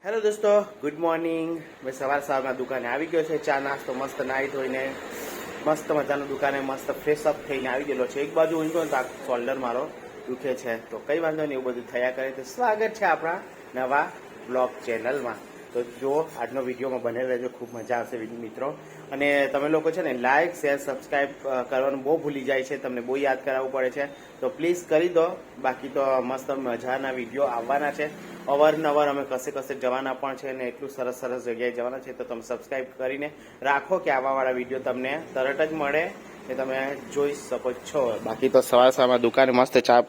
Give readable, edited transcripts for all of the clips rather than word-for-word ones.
Hello દોસ્તો, good morning. મેં સવારમાં દુકાને આવી ગયો છે. ચા નાસ્તો મસ્ત નાહી ધોઈને મસ્ત મજાનો દુકાને મસ્ત ફ્રેશ અપ થઈને આવી ગયેલો છે. એક બાજુ ઊંઘો તો આ શોલ્ડર મારો દુખે છે, તો કંઈ વાંધો નહીં, એવું બધું થયા કરે. તો સ્વાગત છે આપણા નવા બ્લોગ ચેનલમાં. તો જો આજનો વિડીયોમાં બને રહેજો, ખૂબ મજા આવશે મિત્રો. અને તમે લોકો છે ને લાઇક શેર સબસ્ક્રાઈબ કરવાનું બહુ ભૂલી જાય છે, તમને બહુ યાદ કરાવવું પડે છે, તો પ્લીઝ કરી દો. બાકી તો મસ્ત મજાના વિડીયો આવવાના છે. અવારનવાર અમે કશે જવાના પણ છે ને એટલું સરસ જગ્યાએ જવાના છે, તો તમે સબસ્ક્રાઈબ કરીને રાખો કે આવાવાળા વિડીયો તમને તરત જ મળે એ તમે જોઈ શકો છો. બાકી તો સવારમાં દુકાને મસ્ત ચા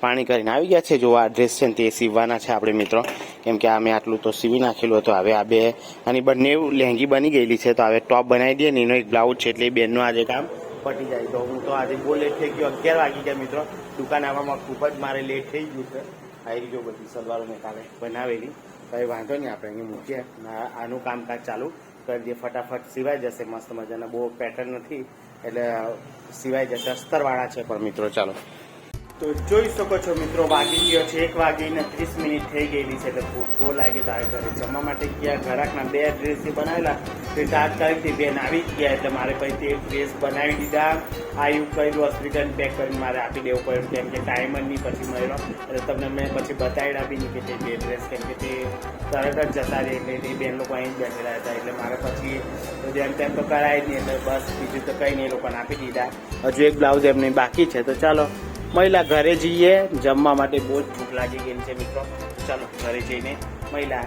પાણી કરીને આવી ગયા છે. જો આ ડ્રેસ છે ને તે સીવવાના છે આપણે મિત્રો, કેમ કે અમે આટલું તો સીવી નાખેલું હતું. હવે આ બે આની બંને લહેંગી બની ગયેલી છે, તો હવે ટોપ બનાવી દઈએ ને એનો એક બ્લાઉઝ છે, એટલે બેનનું આજે કામ પટી જાય. તો હું તો આજે બહુ લેટ થઈ ગયો, 11 વાગી ગયા મિત્રો. દુકાન આવવામાં ખૂબ જ મારે લેટ થઈ ગયું છે. આવી ગયો બધી સલવારો મેં કાલે બનાવેલી, કંઈ વાંધો નહીં, આપણે અહીં મૂકીએ. આનું કામકાજ ચાલુ કરી દઈએ, ફટાફટ સિવાય જશે. મસ્ત મજાના બહુ પેટર્ન નથી એટલે સિવાય જશે. અસ્તરવાળા છે પણ મિત્રો. ચાલો, તો જોઈ શકો છો મિત્રો, વાગી ગયો છે 1 વાગીને 30 મિનિટ થઈ ગયેલી છે. એટલે ભૂખ બહુ લાગી તો આવે ઘરે જમવા માટે ગયા. ઘરાકના 2 ડ્રેસથી બનાવેલા તે તાત્કાલિકથી બેન આવી જ ગયા, એટલે મારે પછી તે ડ્રેસ બનાવી દીધા. આયુ કર્યું, હોસ્પિટલ પેક કરીને મારે આપી દેવું પડ્યું, કેમ કે ટાઈમ જ નહીં પછી મળ્યો. એટલે તમને મેં પછી બતાવ્યા બી નહીં કે તે 2 ડ્રેસ, કેમ કે તે તરત જ જતા રહે, એટલે તે બેન લોકો અહીં જ બેઠેલા હતા. એટલે મારે પછી જેમ તેમ તો કરાય જ નહીં, એટલે બસ બીજું તો કંઈ નહીં, એ લોકોને આપી દીધા. હજુ એક બ્લાઉઝ એમને બાકી છે. તો ચાલો મહિલા ઘરે જઈએ, જમવા માટે બહુ જ ભૂખ લાગી ગઈ છે મિત્રો. ચાલો ઘરે જઈને મહિલા.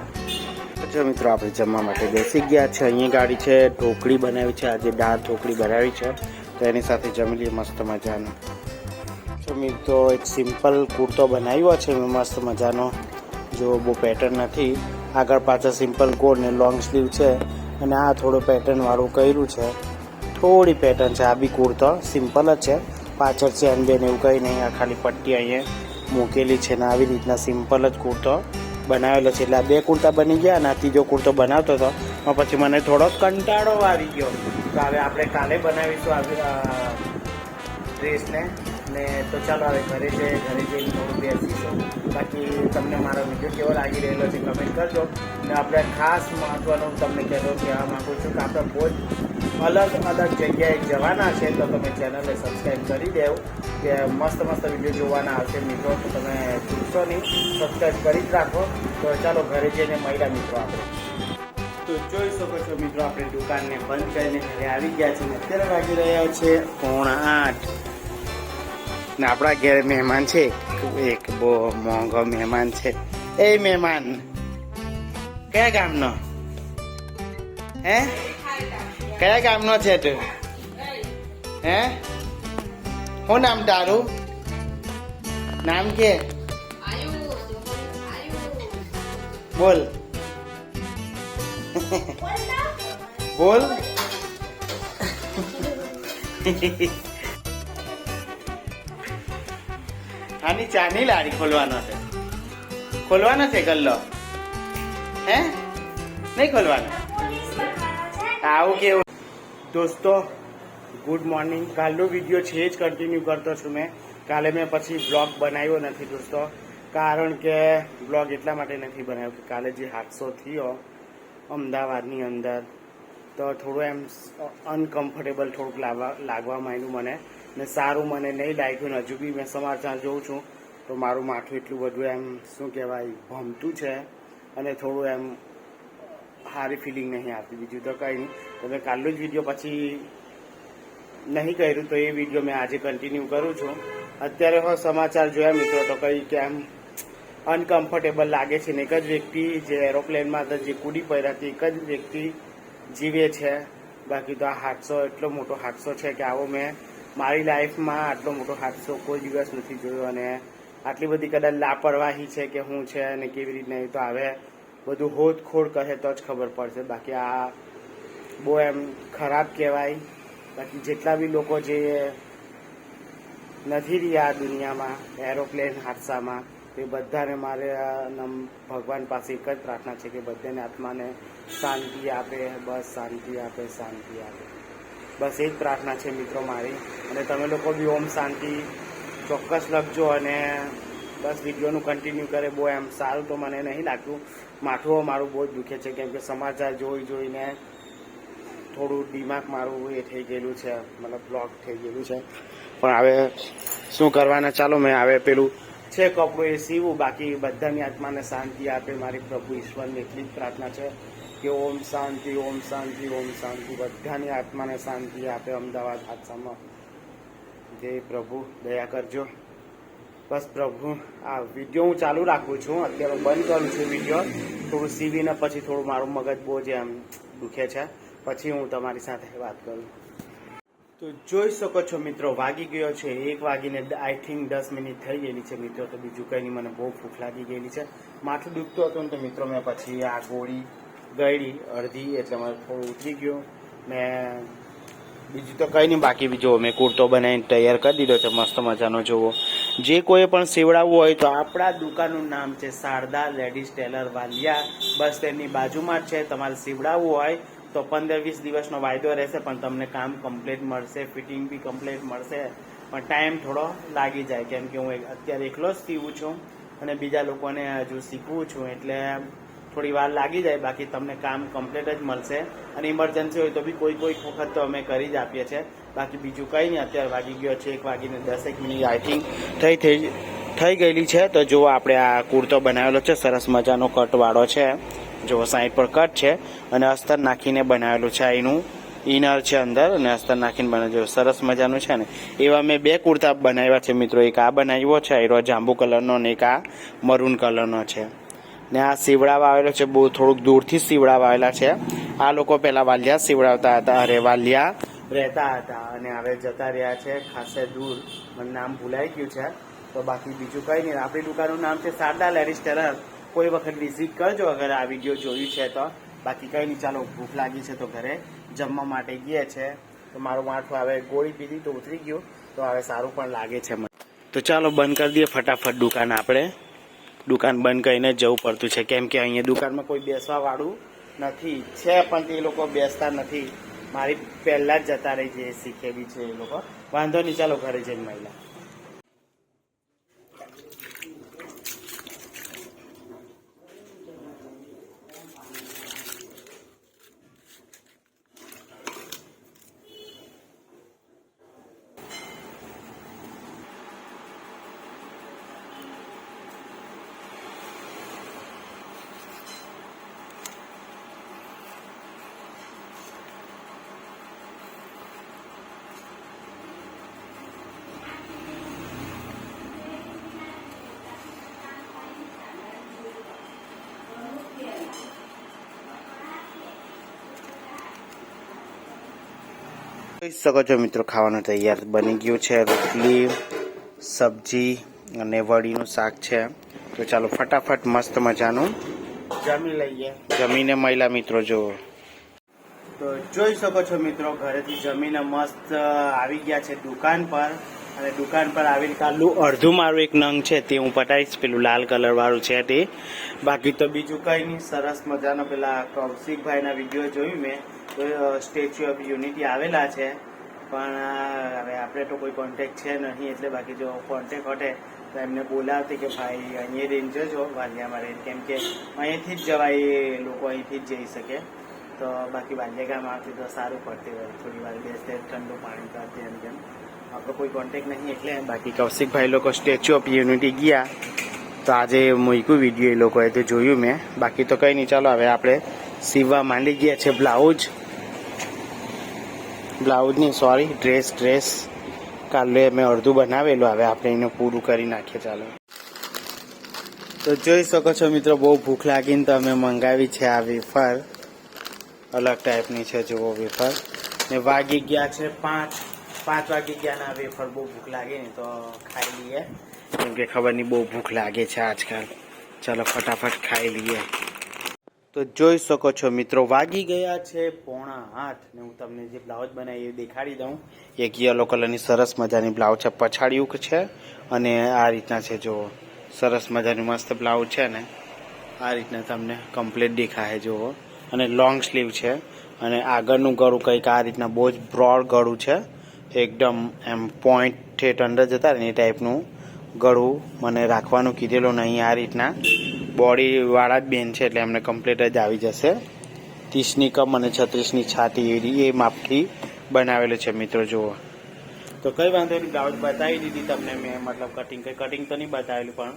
જો મિત્રો, આપણે જમવા માટે બેસી ગયા છે. અહીંયા ગાડી છે, ઢોકળી બનાવી છે, આજે દાળ ઢોકળી બનાવી છે, તો એની સાથે જમી લઈએ મસ્ત મજાનો. જો મિત્રો, એક સિમ્પલ કુર્તો બનાવ્યો છે મસ્ત મજાનો. જો બહુ પેટર્ન નથી, આગળ પાછળ સિમ્પલ કોટ ને લોંગ સ્લીવ છે, અને આ થોડું પેટર્ન વાળું કર્યું છે. થોડી પેટર્ન છે. આ બી કુર્તો સિમ્પલ જ છે, પાછળ છે બેન એવું કંઈ નહીં. આ ખાલી પટ્ટી અહીંયા મૂકેલી છે ને આવી રીતના સિમ્પલ જ કુર્તો બનાવેલો છે. એટલે આ 2 કુર્તા બની ગયા, અને આ ત્રીજો કુર્તો બનાવતો હતો, પણ પછી મને થોડો કંટાળો આવી ગયો. તો હવે આપણે કાલે બનાવીશું આ ડ્રેસને ને. તો ચાલો હવે ઘરે જઈને થોડું બેસીશું. બાકી તમને મારો વિડીયો કેવો લાગી રહેલો છે કમેન્ટ કરજો. ને આપણે ખાસ મહત્વનું તમને કહેતો કહેવા માગું છું કે આપણે બહુ જ અલગ જગ્યાએ જવાના છે, તો તમે ચેનલને સબસ્ક્રાઈબ કરી દેવું, કે મસ્ત વિડીયો જોવાના આવશે મિત્રો. તો તમે ચૂકશો નહીં, સબસ્ક્રાઈબ કરી જ રાખો. તો ચાલો ઘરે જઈને મળ્યા મિત્રો આપણે. તો જોઈ શકો છો મિત્રો, આપણે દુકાનને બંધ કરીને ઘરે આવી ગયા છે. અત્યારે વાગી રહ્યા છે 7:45 ને આપણા ઘરે મહેમાન છે, એક બહુ મોંઘો મહેમાન છે. એ મહેમાન કયા ગામનો? હે, કયા ગામનો છે તું? હે, શું નામ તારું? નામ કે બોલ. બોલ. આની ચાની લારી ખોલવાનો છે ગલ્લો? હે, નહીં ખોલવાનો? આવું કેવું દોસ્તો, ગુડ મોર્નિંગ. કાલનો વિડીયો છે જ કન્ટિન્યુ કરતો છું મેં. કાલે મેં પછી બ્લોગ બનાવ્યો નથી દોસ્તો, કારણ કે બ્લોગ એટલા માટે નથી બનાવ્યો કે કાલે જે હાદસો થયો અમદાવાદની અંદર, તો થોડું એમ અનકમ્ફર્ટેબલ થોડુંક લાગવા માંડ્યું મને, ને સારું મને નહીં લાગ્યું. ને હજુ બી મેં સમાચાર જોઉં છું તો મારું માથું એટલું બધું એમ શું કહેવાય ભમતું છે, અને થોડું એમ સારી ફિલિંગ નહીં આવતી. બીજું તો કંઈ નહીં. તો મેં કાલનો જ વિડીયો પછી નહીં કર્યું, તો એ વિડીયો મેં આજે કન્ટિન્યુ કરું છું. અત્યારે હો સમાચાર જોયા મિત્રો, તો કંઈ કે એમ અનકમ્ફર્ટેબલ લાગે છે. ને એક જ વ્યક્તિ જે એરોપ્લેનમાં હતા, જે કૂદી પડ્યા હતી, એક જ વ્યક્તિ જીવે છે. બાકી તો આ હાદસો એટલો મોટો હાદસો છે કે આવો મેં મારી લાઈફમાં આટલો મોટો હાદસો કોઈ દિવસ નથી જોયો. અને આટલી બધી કદાચ લાપરવાહી છે કે શું છે અને કેવી રીતના, એ તો હવે બધું હોદખોડ કહે તો જ ખબર પડશે. બાકી આ બહુ એમ ખરાબ કહેવાય. બાકી જેટલા બી લોકો જે નથી રહ્યા દુનિયામાં એરોપ્લેન હાદસામાં, એ બધાને મારે ભગવાન પાસે એક જ પ્રાર્થના છે કે બધાને આત્માને શાંતિ આપે, બસ શાંતિ આપે. બસ એ જ પ્રાર્થના છે મિત્રો મારી. અને તમે લોકો બી ઓમ શાંતિ ચોક્કસ લખજો, અને બસ વિડીયોનું કન્ટિન્યુ કરે. બહુ એમ સારું તો મને નહીં લાગતું, માથું મારું બહુ જ દુખે છે, કેમ કે સમાચાર જોઈને થોડું દિમાગ મારું એ થઈ ગયેલું છે, મતલબ બ્લોક થઈ ગયેલું છે. પણ હવે શું કરવાના, ચાલો મેં હવે પેલું છે કપડું એ સીવું. બાકી બધાની આત્માને શાંતિ આપે મારી પ્રભુ ઈશ્વરની એટલી જ પ્રાર્થના છે કે ઓમ શાંતિ, ઓમ શાંતિ, ઓમ શાંતિ. બધાની આત્માને શાંતિ આપે. અમદાવાદ હાદસામાં જય પ્રભુ દયા કરજો. બસ પ્રભુ, આ વિડીયો હું ચાલુ રાખું છું, અત્યારે બંધ કરું છું વિડીયો. થોડું સીવીને પછી થોડું મારું મગજ બહુ જ એમ દુખે છે, પછી હું તમારી સાથે વાત કરું. તો જોઈ શકો છો મિત્રો, વાગી ગયો છે 1 વાગીને આઈ થિંક 10 મિનિટ થઈ ગયેલી છે મિત્રો. તો બીજું કંઈ નહીં, મને બહુ ભૂખ લાગી ગયેલી છે, માથું દુખતું હતું ને તો મિત્રો મેં પછી આ ગોળી ગળી અડધી, એટલે મારે થોડું ઉતરી ગયું. મેં બીજું તો કંઈ નહીં, બાકી બીજો મેં કુર્તો બનાવીને તૈયાર કરી દીધો છે મસ્ત મજાનો. જુઓ, જે કોઈ પણ સીવડાવવું હોય તો આપણા દુકાનનું નામ છે શારદા લેડીઝ ટેલર વાલિયા, બસ તેની બાજુમાં જ છે. તમારે સીવડાવવું હોય તો 15-20 દિવસનો વાયદો રહેશે, પણ તમને કામ કમ્પ્લીટ મળશે, ફિટિંગ બી કમ્પ્લીટ મળશે. પણ ટાઈમ થોડો લાગી જાય, કેમ કે હું અત્યારે એકલો જ સીવું છું અને બીજા લોકોને હજુ શીખવું છું, એટલે થોડી વાર લાગી જાય. બાકી તમને કામ કમ્પ્લીટ જ મળશે, અને ઇમરજન્સી હોય તો બી કોઈ વખત તો અમે કરી જ આપીએ છીએ. બાકી બીજું કંઈ નહીં. અત્યારે વાગી ગયો છે 1 વાગીને 10 મિનિટ આઈ થિંક થઈ ગયેલી છે. તો જુઓ, આપણે આ કુર્તો બનાવેલો છે, સરસ મજાનો કટવાળો છે. જો સાઈડ પર કટ છે અને અસ્તર નાખીને બનાવેલું છે. એનું ઇનર છે અંદર, અને અસ્તર નાખીને બનાવેલું સરસ મજાનું છે ને. એવા મેં 2 કુર્તા બનાવ્યા છે મિત્રો. એક આ બનાવ્યો છે એરો જાંબુ કલરનો, અને એક આ મરૂન કલરનો છે. ને આ સીવડાવવા આવેલો છે, બહુ થોડુંક દૂરથી સીવડાવવા આવેલા છે. આ લોકો પહેલા વાલિયા સીવડાવતા હતા, અરે વાલિયા રહેતા હતા, અને હવે જતા રહ્યા છે ખાસે દૂર. મને નામ ભૂલાઈ ગયું છે. તો બાકી બીજું કંઈ નહીં. આપણી દુકાનનું નામ છે શારદા લેડીઝ ટેલર. કોઈ વખત વિઝિટ કરજો અગર આ વિડીયો જોયું છે તો. બાકી કંઈ નહીં, ચાલો ભૂખ લાગી છે તો ઘરે જમવા માટે ગયા છે. તો મારું માથું હવે ગોળી પીધી તો ઉતરી ગયું, તો હવે સારું પણ લાગે છે મને. તો ચાલો બંધ કરી દઈએ ફટાફટ દુકાન. આપણે દુકાન બંધ કરીને જવું પડતું છે, કેમ કે અહીંયા દુકાનમાં કોઈ બેસવા વાળું નથી. છે પણ તે લોકો બેસતા નથી. મારી પહેલાં જ જતા રહી છે, શીખેલી છે એ લોકો. વાંધો નહીં, ચાલો ઘરે જઈને મહિલા. જોઈ શકો છો મિત્રો, ખાવાનું તૈયાર બની ગયું છે. રોટલી, સબ્જી અને વડીનું શાક છે. તો ચાલો ફટાફટ મસ્ત મજાનું જમી લઈએ. જમીને મહિલા મિત્રો જુઓ. તો જોઈ શકો છો મિત્રો, ઘરેથી જમીને મસ્ત આવી ગયા છે દુકાન પર. અને દુકાન પર આવીને કાલનું અડધું મારું એક નંગ છે તે હું પટાવીશ, પેલું લાલ કલર વાળું છે તે. બાકી તો બીજું કંઈ નહીં. સરસ મજાનો પેલા કૌશિકભાઈના વિડીયો જોયું મેં, તો સ્ટેચ્યુ ઓફ યુનિટી આવેલા છે, પણ હવે આપણે તો કોઈ કોન્ટેક્ટ છે નહીં, એટલે બાકી જો કોન્ટેક્ટ હટે તો એમને બોલાવતી કે ભાઈ અહીંયા રહીને જજો વાલિયામાં રહીને, કેમ કે અહીંથી જ જવાય, એ લોકો અહીંથી જ જઈ શકે. તો બાકી વાલિયા ગામ આવતી તો સારું પડતી હોય, થોડી વાર બેસતે ઠંડુ પાણી કરતી એમ તેમ. આપણો કોઈ કોન્ટેક્ટ નહીં એટલે. બાકી કૌશિકભાઈ લોકો સ્ટેચ્યુ ઓફ યુનિટી ગયા, તો આજે મૂક્યું વિડીયો એ લોકોએ, તો જોયું મેં. બાકી તો કંઈ નહીં. ચાલો હવે આપણે સીવવા માંડી ગયા છે બ્લાઉઝની સોરી ડ્રેસ. કાલે મેં અડધું બનાવેલું, હવે આપણે એનું પૂરું કરી નાખીએ. ચાલો. તો જોઈ શકો છો મિત્રો, બહુ ભૂખ લાગીને તો અમે મંગાવી છે આ વેફર, અલગ ટાઈપની છે. જુઓ વેફર. ને વાગી ગયા છે 5 વાગી ગયા. ના વેફર બહુ ભૂખ લાગે ને તો ખાઈ લઈએ, કેમ કે ખબર નહીં બહુ ભૂખ લાગે છે આજકાલ. ચાલો ફટાફટ ખાઈ લઈએ. તો જોઈ શકો છો મિત્રો, વાગી ગયા છે 7:45 ને હું તમને જે બ્લાઉઝ બનાવી એ દેખાડી દઉં. એક યલો કલરની સરસ મજાની બ્લાઉઝ છે, પછાડિયું છે, અને આ રીતના છે. જુઓ, સરસ મજાનું મસ્ત બ્લાઉઝ છે ને, આ રીતના તમને કમ્પ્લીટ દેખાય. જુઓ, અને લોંગ સ્લીવ છે, અને આગળનું ગળું કંઈક આ રીતના બહુ જ બ્રોડ ગળું છે, એકદમ એમ પોઈન્ટ ઠેઠ અંદર જતા ને એ ટાઈપનું ગળું મને રાખવાનું કીધેલું નહીં. આ રીતના બોડી વાળા જ બેન છે એટલે એમને કમ્પ્લીટ જ આવી જશે. 30ની કમ અને 36ની છાતી એ માપથી બનાવેલું છે મિત્રો. જુઓ તો કઈ વાંધો નહીં, બ્લાઉઝ બતાવી દીધી તમને મેં, મતલબ કટિંગ તો નહીં બતાવેલું, પણ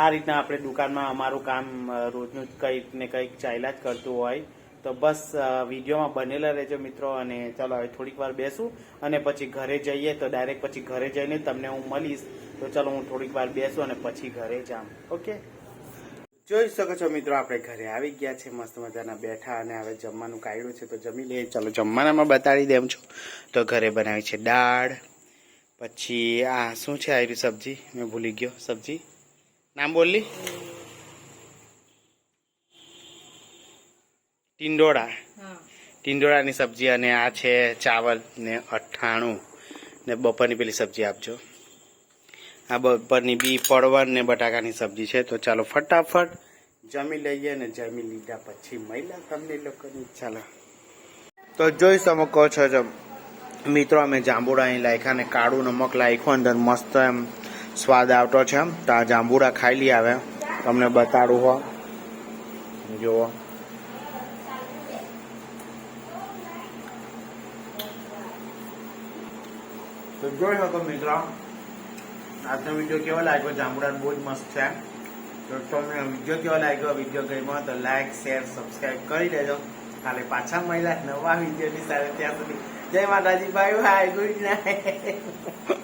આ રીતના આપણે દુકાનમાં અમારું કામ રોજનું કંઈક ને કંઈક ચાલ્યા જ કરતું હોય. તો બસ વિડીયોમાં બનેલા રહેજો મિત્રો. અને ચાલો હવે થોડીક વાર બેસું અને પછી ઘરે જઈએ. તો ડાયરેક્ટ પછી ઘરે જઈને તમને હું મળીશ. તો ચાલો હું થોડીક વાર બેસું અને પછી ઘરે જાઉં. ઓકે, જોઈ શકો છો મિત્રો આપણે ઘરે આવી ગયા છે, મસ્ત મજાના બેઠા અને હવે જમવાનું કાઢ્યું છે તો જમી લઈએ. ચાલો જમવાનામાં બતાવી દેમ છું. તો ઘરે બનાવી છે દાળ, પછી આ શું છે આ સબ્જી, મેં ભૂલી ગયો સબ્જી નામ બોલી, ટીંડોળાની સબ્જી, અને આ છે ચાવલ ને 98 ને બપોરની પેલી સબ્જી આપજો. આ બપોરની બી પડવર ને બટાકાની સબ્જી છે. તો ચાલો ફટાફટ જમી લઈએ ને જમી લીધા પછી મહિલા તમને લોકોની. ચાલો તો જોઈ શકો છો મિત્રો, અમે જાંબુડા અહીં લાખ્યા ને કાળું નમક લાખ્યું અંદર, મસ્ત એમ સ્વાદ આવતો છે. એમ તો આ જાંબુડા ખાઈ લઈ આવે, તમને બતાડું હો. જુઓ તો જોઈ શકો મિત્રો, આજનો વિડીયો કેવો લાગ્યો? જાંબુડા બહુ જ મસ્ત છે. તો તમને વિડીયો કેવો લાગ્યો? વિડીયો ગમ્યો તો લાઈક, શેર, સબસ્ક્રાઈબ કરી દેજો. કાલે પાછા મળ્યા નવા વિડીયોની સાથે. ત્યાં સુધી જય માતાજી, બાય બાય, ગુડ નાઇટ.